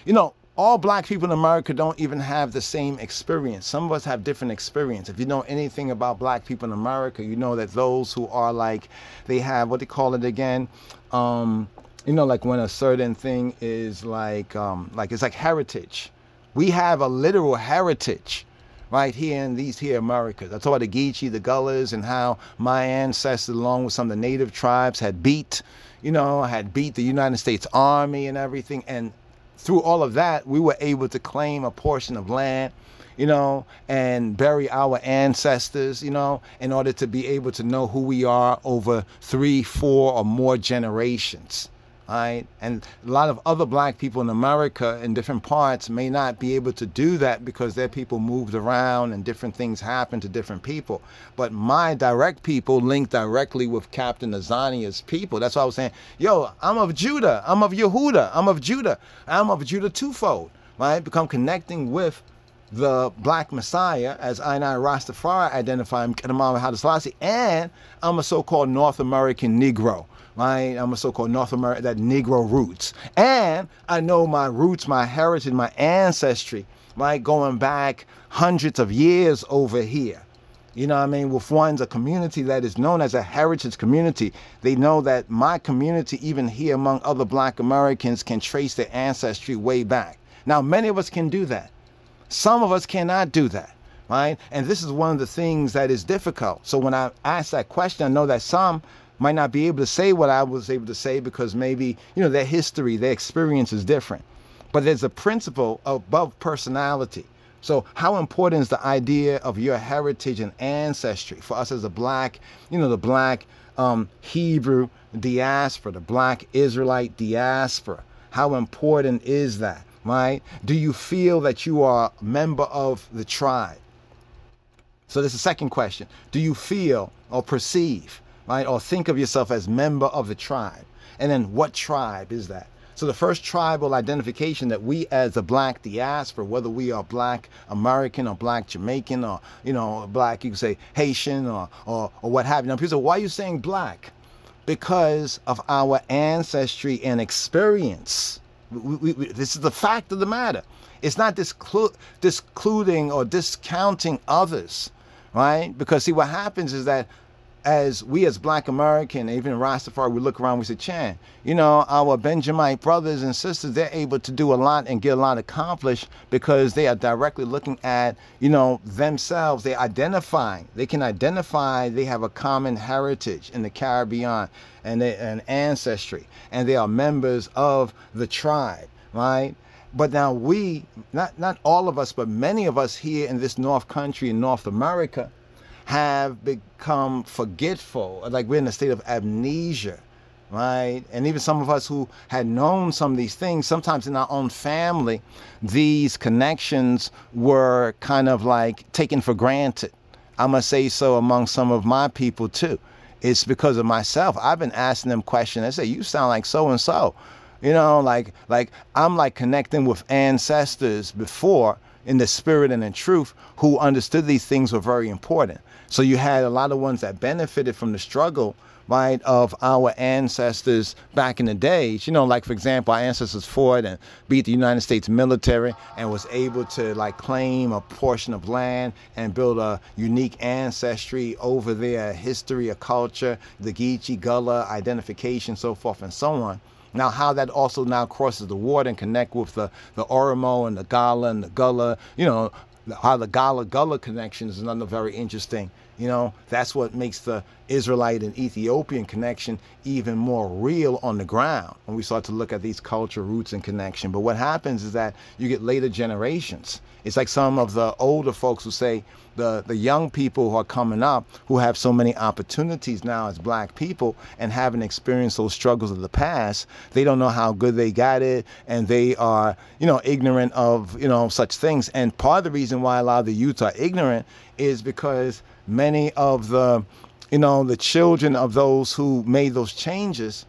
you know, all black people in America don't even have the same experience. Some of us have different experience. If you know anything about black people in America, you know that those who are like, they have, what they call it again, you know, like when a certain thing is like it's like heritage. We have a literal heritage right here in these here Americas. I talk about the Geechee, the Gullahs, and how my ancestors, along with some of the native tribes, had beat the United States Army and everything. And through all of that, we were able to claim a portion of land, you know, and bury our ancestors, you know, in order to be able to know who we are over 3, 4, or more generations. Right? And a lot of other black people in America in different parts may not be able to do that because their people moved around and different things happened to different people. But my direct people link directly with Captain Azania's people. That's why I was saying, yo, I'm of Judah, I'm of Yehuda, I'm of Judah twofold, right? Become connecting with the Black Messiah, as I Rastafari identify him, and I'm a so-called North American Negro. Right? I'm a so-called North American, that Negro roots. And I know my roots, my heritage, my ancestry, right? Going back hundreds of years over here. You know what I mean? With one's a community that is known as a heritage community. They know that my community, even here among other Black Americans, can trace their ancestry way back. Now, many of us can do that. Some of us cannot do that, right? And this is one of the things that is difficult. So when I ask that question, I know that some might not be able to say what I was able to say because maybe, you know, their history, their experience is different. But there's a principle above personality. So how important is the idea of your heritage and ancestry for us as a Black, you know, the Black Hebrew diaspora, the Black Israelite diaspora? How important is that, right? Do you feel that you are a member of the tribe? So this is the second question. Do you feel or perceive, right, or think of yourself as member of the tribe? And then what tribe is that? So the first tribal identification that we as a Black diaspora, whether we are Black American or Black Jamaican or, you know, Black, you can say Haitian or what have you. Now people say, why are you saying Black? Because of our ancestry and experience. This is the fact of the matter. It's not discluding or discounting others, right? Because see, what happens is that as we as Black American, even in Rastafari, we look around, we say, Chan, you know, our Benjamite brothers and sisters, they're able to do a lot and get a lot accomplished because they are directly looking at, you know, themselves. They identifying, they can identify, they have a common heritage in the Caribbean and an ancestry, and they are members of the tribe, right? But now we, not all of us, but many of us here in this North Country in North America, have become forgetful, like we're in a state of amnesia, right? And even some of us who had known some of these things, sometimes in our own family, these connections were kind of like taken for granted. I must say so among some of my people too. It's because of myself. I've been asking them questions. I say, you sound like so-and-so. You know, like I'm like connecting with ancestors before in the spirit and in truth who understood these things were very important. So you had a lot of ones that benefited from the struggle, right, of our ancestors back in the days. You know, like, for example, our ancestors fought and beat the United States military and was able to, like, claim a portion of land and build a unique ancestry over their history, a culture, the Geechee, Gullah, identification, so forth and so on. Now, how that also now crosses the water and connect with the Oromo and the Gala and the Gullah, you know, how the Gullah connection is another very interesting, you know, that's what makes the Israelite and Ethiopian connection even more real on the ground when we start to look at these cultural roots and connection. But what happens is that you get later generations. It's like some of the older folks who say the young people who are coming up who have so many opportunities now as Black people and haven't experienced those struggles of the past, they don't know how good they got it, and they are, you know, ignorant of, you know, such things. And part of the reason why a lot of the youth are ignorant is because many of the, you know, the children of those who made those changes,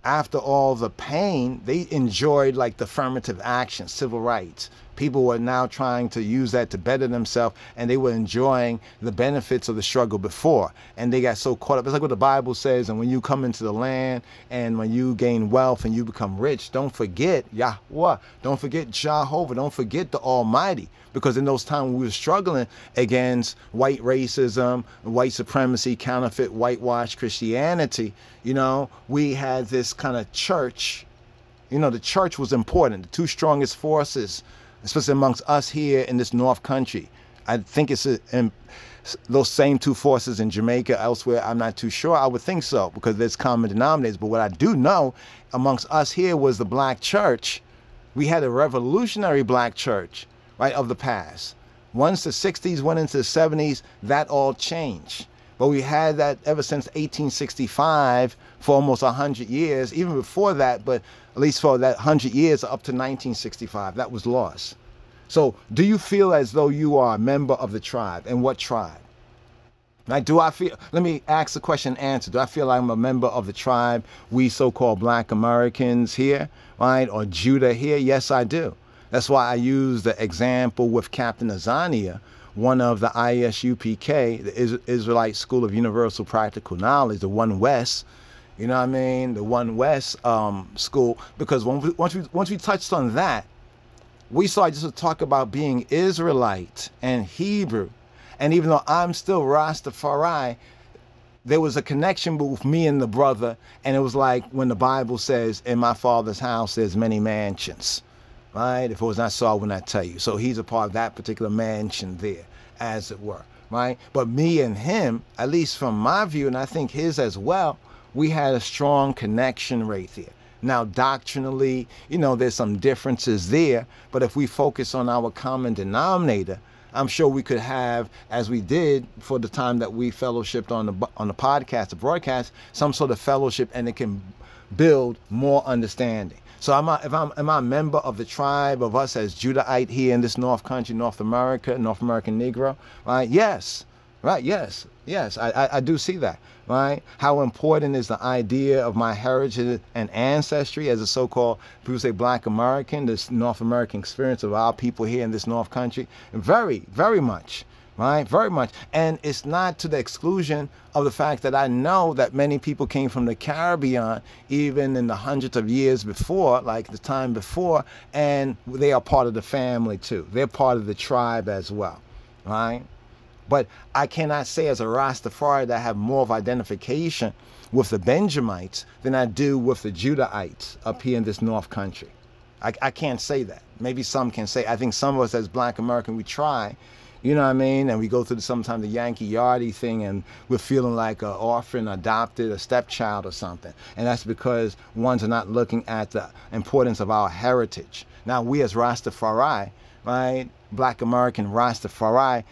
after all the pain, they enjoyed like the affirmative action, civil rights. People were now trying to use that to better themselves, and they were enjoying the benefits of the struggle before. And they got so caught up. It's like what the Bible says, and when you come into the land and when you gain wealth and you become rich, don't forget Yahweh, don't forget Jehovah, don't forget the Almighty. Because in those times we were struggling against white racism, white supremacy, counterfeit, whitewash Christianity, you know, we had this kind of church. You know, the church was important. The two strongest forces, especially amongst us here in this North Country. I think it's those same two forces in Jamaica, elsewhere. I'm not too sure. I would think so because there's common denominators. But what I do know amongst us here was the Black church. We had a revolutionary Black church, right, of the past. Once the 60s went into the 70s, that all changed. But we had that ever since 1865 for almost 100 years, even before that, but at least for that 100 years up to 1965, that was lost. So do you feel as though you are a member of the tribe? And what tribe? Now, do I feel, let me ask the question and answer. Do I feel like I'm a member of the tribe, we so-called Black Americans here, right, or Judah here? Yes, I do. That's why I use the example with Captain Azania, one of the ISUPK, the Israelite School of Universal Practical Knowledge, the One West, you know what I mean, the One West school, because once we touched on that, we started just to talk about being Israelite and Hebrew. And even though I'm still Rastafari, there was a connection with me and the brother, and it was like when the Bible says, in my Father's house there's many mansions, right? If it was not so, I would not tell you. So he's a part of that particular mansion there, as it were, right? But me and him, at least from my view, and I think his as well, we had a strong connection right there. Now, doctrinally, you know, there's some differences there, but if we focus on our common denominator, I'm sure we could have, as we did for the time that we fellowshipped on the podcast, the broadcast, some sort of fellowship, and it can build more understanding. So am I a member of the tribe of us as Judahite here in this North Country, North America, North American Negro? Right? Yes. Right? Yes. Yes. I do see that. Right? How important is the idea of my heritage and ancestry as a so-called, people say, Black American, this North American experience of our people here in this North Country? Very, very much. Right? Very much. And it's not to the exclusion of the fact that I know that many people came from the Caribbean, even in the hundreds of years before, like the time before, and they are part of the family too. They're part of the tribe as well. Right? But I cannot say as a Rastafari that I have more of identification with the Benjamites than I do with the Judahites up here in this North Country. I can't say that. Maybe some can say. I think some of us as Black American, we try, you know what I mean? And we go through sometimes the Yankee Yardie thing, and we're feeling like an orphan, adopted, a stepchild or something. And that's because ones are not looking at the importance of our heritage. Now, we as Rastafari, right, Black American Rastafari,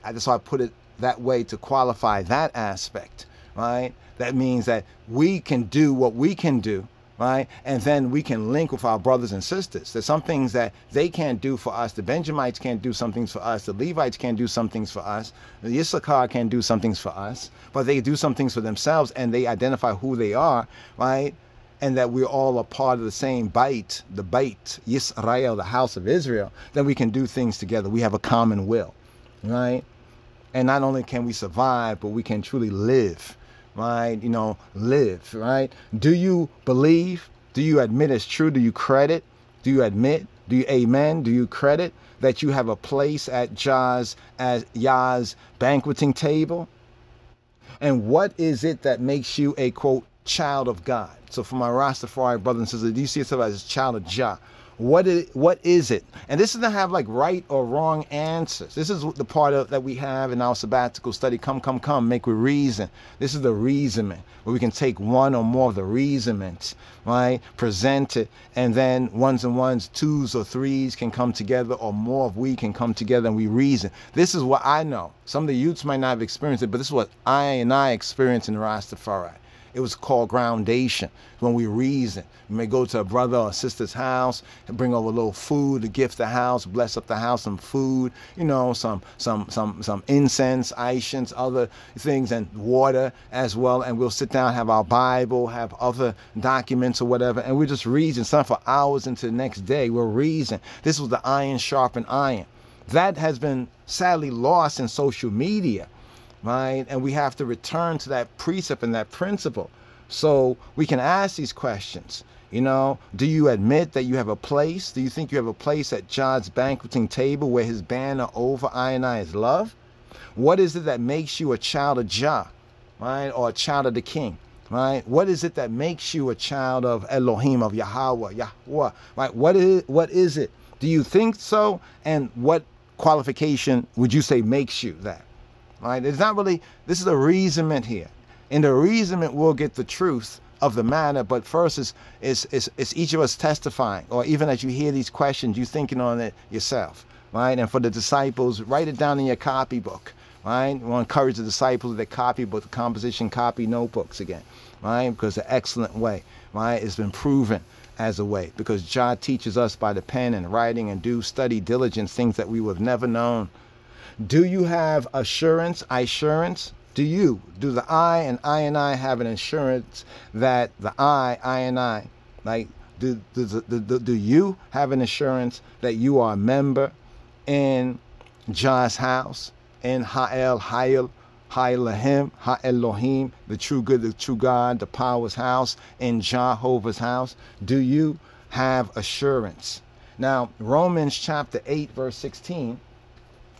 that's why I put it that way to qualify that aspect, right? That means that we can do what we can do, right? And then we can link with our brothers and sisters. There's some things that they can't do for us. The Benjamites can't do some things for us. The Levites can't do some things for us. The Issachar can't do some things for us, but they do some things for themselves, and they identify who they are, right? And that we're all a part of the same bait, the bait, Yisrael, the house of Israel, then we can do things together. We have a common will, right? And not only can we survive, but we can truly live, right? You know, live, right? Do you believe? Do you admit it's true? Do you credit? Do you admit? Do you amen? Do you credit that you have a place at Yah's banqueting table? And what is it that makes you a, quote, child of God? So for my Rastafari brothers and sisters, do you see yourself as a child of Jah? What is it? And this doesn't have like right or wrong answers. This is the part of that we have in our sabbatical study. Come, make we reason. This is the reasonment, where we can take one or more of the reasonments, right? Present it, and then ones and ones, twos or threes can come together, or more of we can come together, and we reason. This is what I know. Some of the youths might not have experienced it, but this is what I experience in Rastafari. It was called groundation. When we reason, we may go to a brother or sister's house and bring over a little food to gift the house, bless up the house, some food, you know, some incense, Aishans, other things, and water as well. And we'll sit down, have our Bible, have other documents or whatever, and we just reason. Some for hours into the next day, we'll reason. This was the iron sharpened iron. That has been sadly lost in social media. Right? And we have to return to that precept and that principle so we can ask these questions. You know, do you admit that you have a place? Do you think you have a place at God's banqueting table where his banner over I and I is love? What is it that makes you a child of Jah, right? Or a child of the King, right? What is it that makes you a child of Elohim, of Yahweh, right? What is it? Do you think so? And what qualification would you say makes you that? Right? It's not really, this is a reasonment here. In the reasonment, we'll get the truth of the matter, but first it's each of us testifying, or even as you hear these questions, you thinking on it yourself, right? And for the disciples, write it down in your copybook, right? We want to encourage the disciples with their copybook, the composition copy notebooks again, right? Because it's an excellent way, right? It's been proven as a way, because Jah teaches us by the pen and writing, and do study diligence, things that we would have never known. Do you have assurance? Do the I and I have an assurance that the I and I, like Do you have an assurance that you are a member in Jah's house, in Ha'el Ha'elohim, Ha'elohim, the true good, the true God, the power's house, in Jehovah's house? Do you have assurance? Now, Romans chapter 8, verse 16,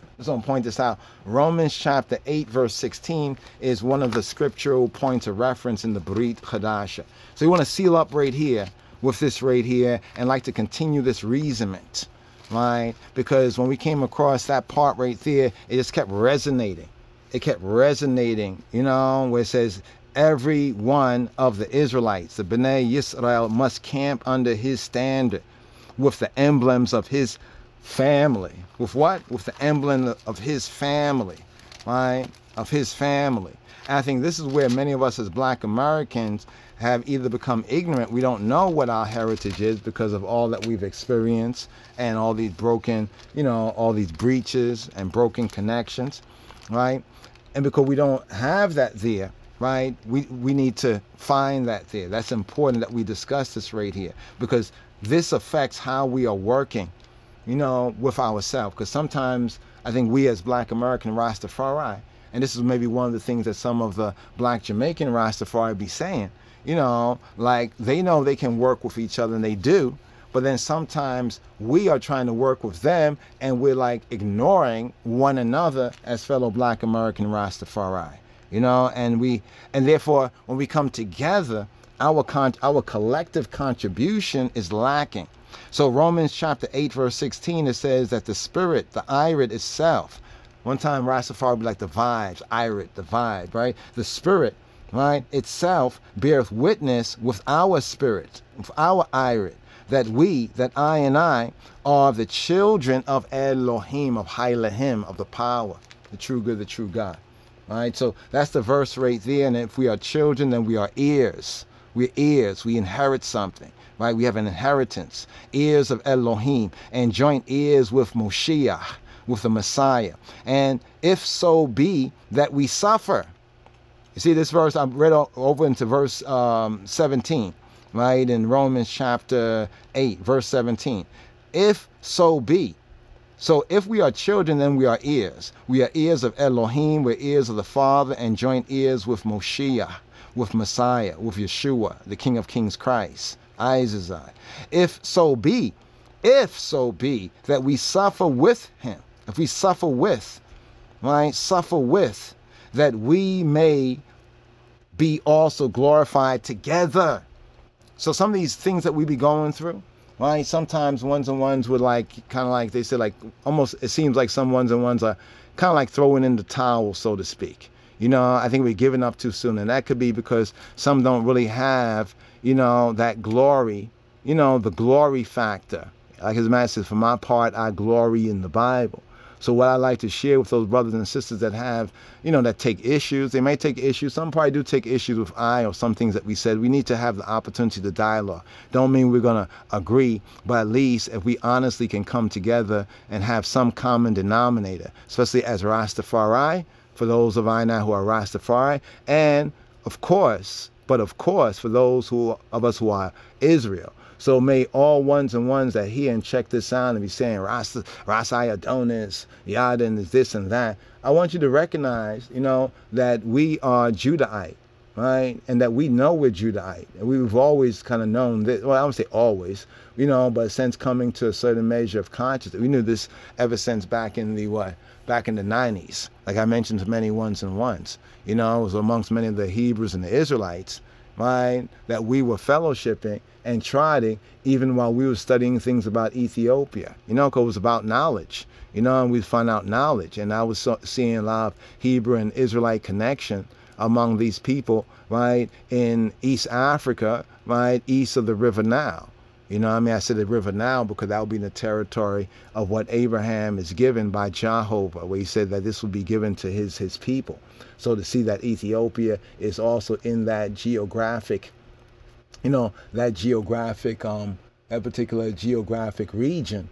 I just want to point this out. Romans chapter 8, verse 16 is one of the scriptural points of reference in the Brit Chadasha. So you want to seal up right here with this right here and like to continue this reasonment, right? Because when we came across that part right there, it just kept resonating. It kept resonating, you know, where it says, every one of the Israelites, the Bnei Yisrael, must camp under his standard with the emblems of his family. With what? With the emblem of his family, right? Of his family. And I think this is where many of us as Black Americans have either become ignorant. We don't know what our heritage is because of all that we've experienced and all these broken, you know, all these breaches and broken connections, right? And because we don't have that there, right, we need to find that there. That's important that we discuss this right here, because this affects how we are working, you know, with ourselves. Because sometimes I think we as Black American Rastafari, and this is maybe one of the things that some of the Black Jamaican Rastafari be saying, you know, like they know they can work with each other, and they do, but then sometimes we are trying to work with them and we're like ignoring one another as fellow Black American Rastafari, you know, and therefore when we come together, our collective contribution is lacking. So Romans chapter 8, verse 16, it says that the spirit, the irit itself, one time Rastafari would be like the vibes, irit, the vibe, right? The spirit, right, itself beareth witness with our spirit, with our irit, that I and I are the children of Elohim, of Hailahim, of the power, the true good, the true God. All right, so that's the verse right there. And if we are children, then we are heirs. We're heirs. We inherit something, right? We have an inheritance, heirs of Elohim, and joint heirs with Moshiach, with the Messiah. And if so be that we suffer. You see this verse, I read over into verse 17. Right, in Romans chapter 8, verse 17. If so be. So if we are children, then we are heirs. We are heirs of Elohim, we're heirs of the Father, and joint heirs with Moshiach, with Messiah, with Yeshua, the King of Kings Christ, Isaiah. If so be that we suffer with him, if we suffer with, right, suffer with, that we may be also glorified together. So some of these things that we be going through, right? Sometimes ones and ones would like, kind of like, they say like, almost, it seems like some ones and ones are kind of like throwing in the towel, so to speak. You know, I think we're giving up too soon. And that could be because some don't really have, you know, that glory, you know, the glory factor. Like his man says, for my part, I glory in the Bible. So what I like to share with those brothers and sisters that have, you know, that take issues, they may take issues. Some probably do take issues with or some things that we said. We need to have the opportunity to dialogue. Don't mean we're going to agree, but at least if we honestly can come together and have some common denominator, especially as Rastafari, for those of I now who are Rastafari, and of course, for those of us who are Israel. So may all ones and ones that hear and check this out and be saying Rasiadonis, Yadin is this and that. I want you to recognize, you know, that we are Judahite, right? And that we know we're Judahite. And we've always kind of known this. Well, I don't say always, you know, but since coming to a certain measure of consciousness, we knew this ever since back in the 90s. Like I mentioned to many ones and ones, you know, it was amongst many of the Hebrews and the Israelites, right, that we were fellowshipping and trying even while we were studying things about Ethiopia, you know, because it was about knowledge, you know, and we find out knowledge. And I was seeing a lot of Hebrew and Israelite connection among these people, right, in East Africa, right, east of the River Nile. You know what I mean? I said the River Nile because that would be the territory of what Abraham is given by Jehovah, where he said that this would be given to his people. So to see that Ethiopia is also in that geographic, you know, that particular geographic region,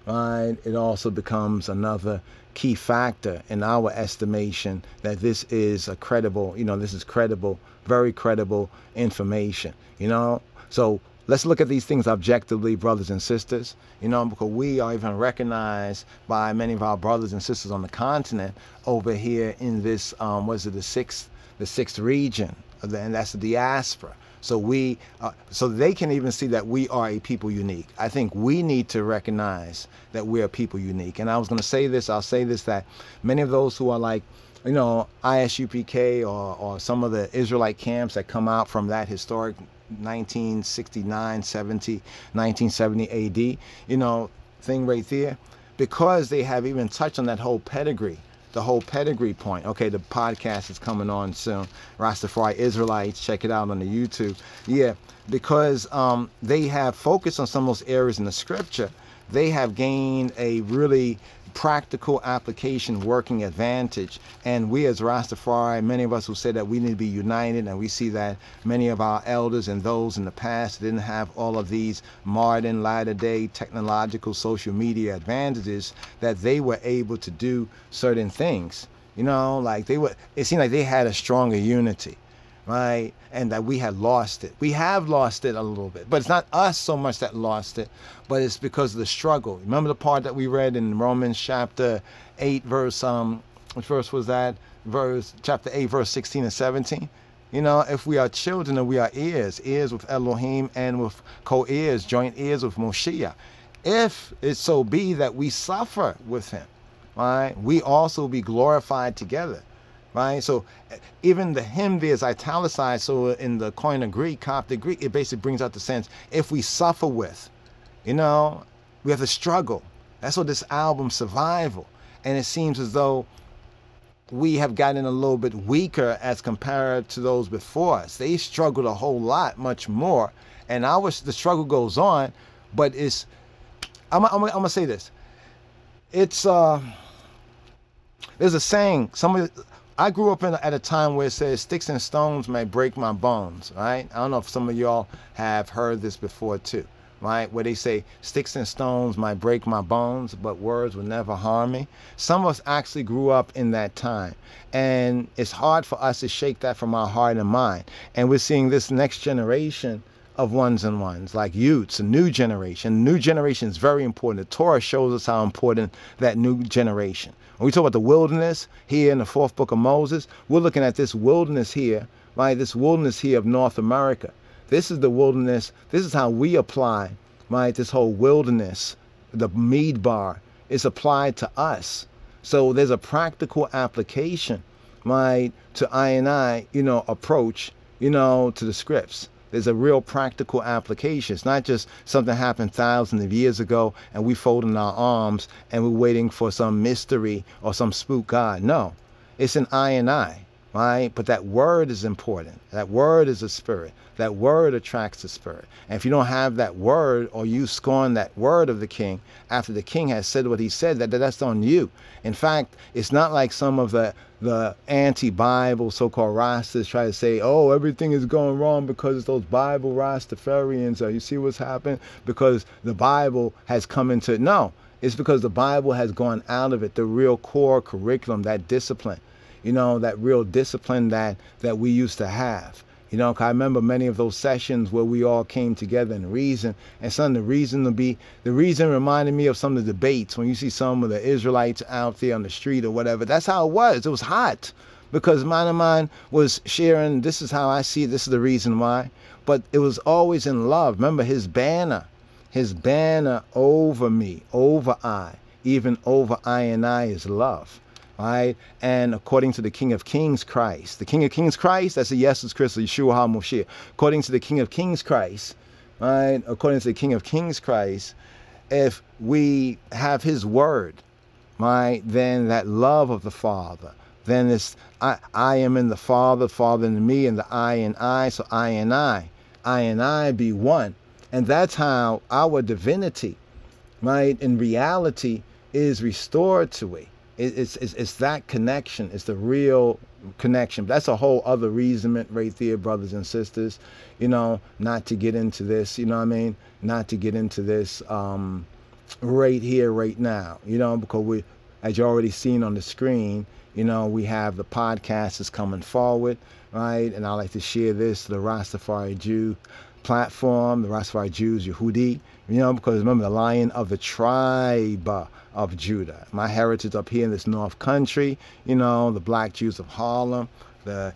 right? It also becomes another key factor in our estimation that this is a credible, you know, this is credible, very credible information, you know? So let's look at these things objectively, brothers and sisters, you know, because we are even recognized by many of our brothers and sisters on the continent over here in this, the sixth region, and that's the diaspora. So so they can even see that we are a people unique. I think we need to recognize that we are people unique. And I was going to say this, I'll say this, that many of those who are like, you know, ISUPK or some of the Israelite camps that come out from that historic 1969, 70, 1970 AD, you know, thing right there, because they have even touched on that whole pedigree, the whole pedigree point. Okay, the podcast is coming on soon. Rastafari Israelites, check it out on the YouTube. Yeah, because they have focused on some of those areas in the scripture. They have gained a really practical application working advantage, and we as Rastafari, many of us who say that we need to be united, and we see that many of our elders and those in the past didn't have all of these modern latter-day technological social media advantages, that they were able to do certain things, you know, like it seemed like they had a stronger unity, right? And that we had lost it. We have lost it a little bit, but it's not us so much that lost it, but it's because of the struggle. Remember the part that we read in Romans chapter 8, verse, which verse was that? Chapter 8, verse 16 and 17. You know, if we are children and we are heirs with Elohim and with co-heirs, joint heirs with Moshiach, if it so be that we suffer with him, right, we also be glorified together. Right, so even the hymn there is italicized. So in the Koine Greek, Coptic Greek, it basically brings out the sense: if we suffer with, you know, we have to struggle. That's what this album, Survival. And it seems as though we have gotten a little bit weaker as compared to those before us. They struggled a whole lot, much more. And the struggle goes on, but it's, I'm gonna say this. It's there's a saying. I grew up at a time where it says, sticks and stones may break my bones, right? I don't know if some of y'all have heard this before too, right? Where they say, sticks and stones might break my bones, but words will never harm me. Some of us actually grew up in that time. And it's hard for us to shake that from our heart and mind. And we're seeing this next generation of ones and ones, like youths, a new generation. New generation is very important. The Torah shows us how important that new generation. When we talk about the wilderness here in the 4th book of Moses, we're looking at this wilderness here, right? This wilderness here of North America. This is the wilderness. This is how we apply, right? This whole wilderness, the Midbar, is applied to us. So there's a practical application, right, to I, you know, approach, you know, to the scripts. There's a real practical application. It's not just something happened thousands of years ago and we folding our arms and we're waiting for some mystery or some spook God. No, it's an I, right? But that word is important. That word is a spirit. That word attracts the spirit. And if you don't have that word, or you scorn that word of the king after the king has said what he said, that's on you. In fact, it's not like some of the anti-Bible so-called Rastas try to say, oh, everything is going wrong because it's those Bible Rastafarians. You see what's happened? Because the Bible has come into it. No, it's because the Bible has gone out of it. The real core curriculum, that discipline, you know, that real discipline that we used to have. You know, 'cause I remember many of those sessions where we all came together and reasoned. And some of the reason reminded me of some of the debates when you see some of the Israelites out there on the street or whatever. That's how it was. It was hot because mine was sharing, this is how I see it, this is the reason why. But it was always in love. Remember his banner over me, over I, even over I is love. Right? And according to the King of Kings Christ, the King of Kings Christ, that's the Jesus Christ, Yeshua HaMoshiach. According to the King of Kings Christ, right? According to the King of Kings Christ, if we have his word, right, then that love of the Father, then it's I am in the Father, Father in me, and the I in I, so I and I be one. And that's how our divinity, right, in reality is restored to it. It's that connection. It's the real connection. That's a whole other reasonment right there, brothers and sisters. You know, not to get into this, you know what I mean? Not to get into this right here, right now. You know, because we, as you already seen on the screen, you know, we have the podcast is coming forward, right? And I like to share this to the Rastafari Jew platform, the RastafariJews, Yehudi, because remember, the Lion of the tribe of Judah. My heritage up here in this North Country, the Black Jews of Harlem, the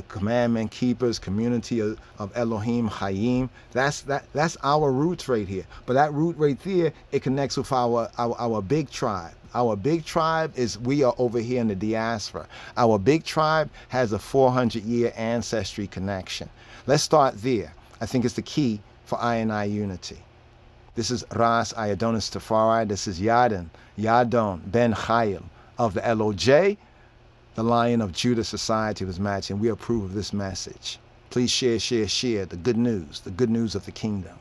commandment keepers, community of Elohim Chaim. That's our roots right here. But that root right there, it connects with our big tribe. Our big tribe is, we are over here in the diaspora. Our big tribe has a 400-year ancestry connection. Let's start there. I think it's the key for I unity. This is Rasiadonis Tafari. This is Yadon Ben Chayil of the LOJ, the Lion of Judah Society was matching. We approve of this message. Please share the good news of the kingdom.